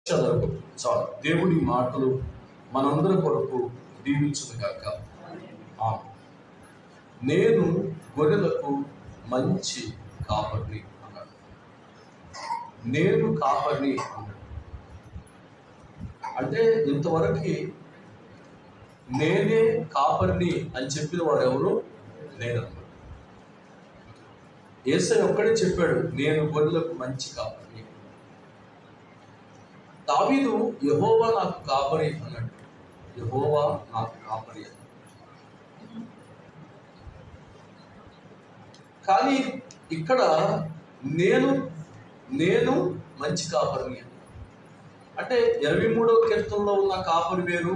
చదవకు చాలు. దేవుడి మాటలు మనందరి కొరకు దీవించును గాక. నేను గొర్రెలకు మంచి కాపరిని అన్నాడు. నేను కాపరిని అన్నాడు. అంటే ఇంతవరకు నేనే కాపరిని అని చెప్పిన వాడు ఎవరు? నేనన్నాడు. యేసయ్య ఒక్కడే చెప్పాడు, నేను గొర్రెలకు మంచి కాపరిని. దావీదు యెహోవా నాకు కాపరి అన్నాడు. యెహోవా నాకు కాపరి అన్నాడు. కానీ ఇక్కడ నేను మంచి కాపరిని అంటే 23వ కీర్తనలో ఉన్న కాపరి వేరు,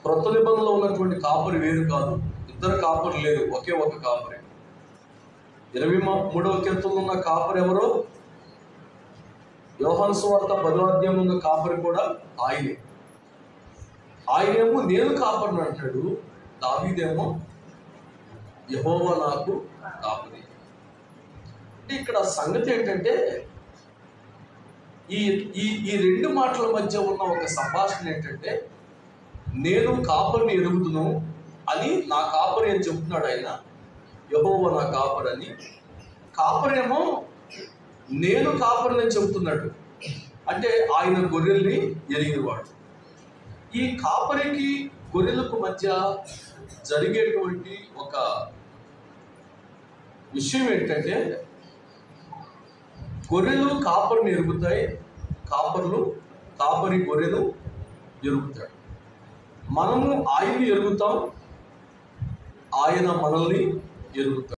క్రొత్త నిబంధనలో ఉన్నటువంటి కాపరి వేరు కాదు. ఇద్దరు కాపరి లేరు, ఒకే ఒక కాపరి. 23వ కీర్తనలో ఉన్న కాపరి ఎవరో? యోహాను సువార్త 10వ అధ్యాయంలో ఉన్న కాపరి కూడా ఆయనే. ఆయనేమో నేను కాపరిని అంటాడు, దావీదేమో యెహోవా నాకు కాపరి. అంటే ఇక్కడ సంగతి ఏంటంటే ఈ రెండు మాటల మధ్య ఉన్న ఒక సంభాషణ ఏంటంటే, నేను కాపరిని ఎరుగుదును అని నా కాపరి అని చెప్తున్నాడు ఆయన, యెహోవా నా కాపరి అని. కాపరేమో నేను కాపరిని అని చెబుతున్నాడు, అంటే ఆయన గొర్రెల్ని ఎరిగినవాడు. ఈ కాపరికి గొర్రెలకు మధ్య జరిగేటువంటి ఒక విషయం ఏంటంటే, గొర్రెలు కాపరిని ఎరుగుతాయి, కాపరి గొర్రెలు ఎరుగుతాడు. మనము ఆయన్ని ఎరుగుతాం, ఆయన మనల్ని ఎరుగుతాడు.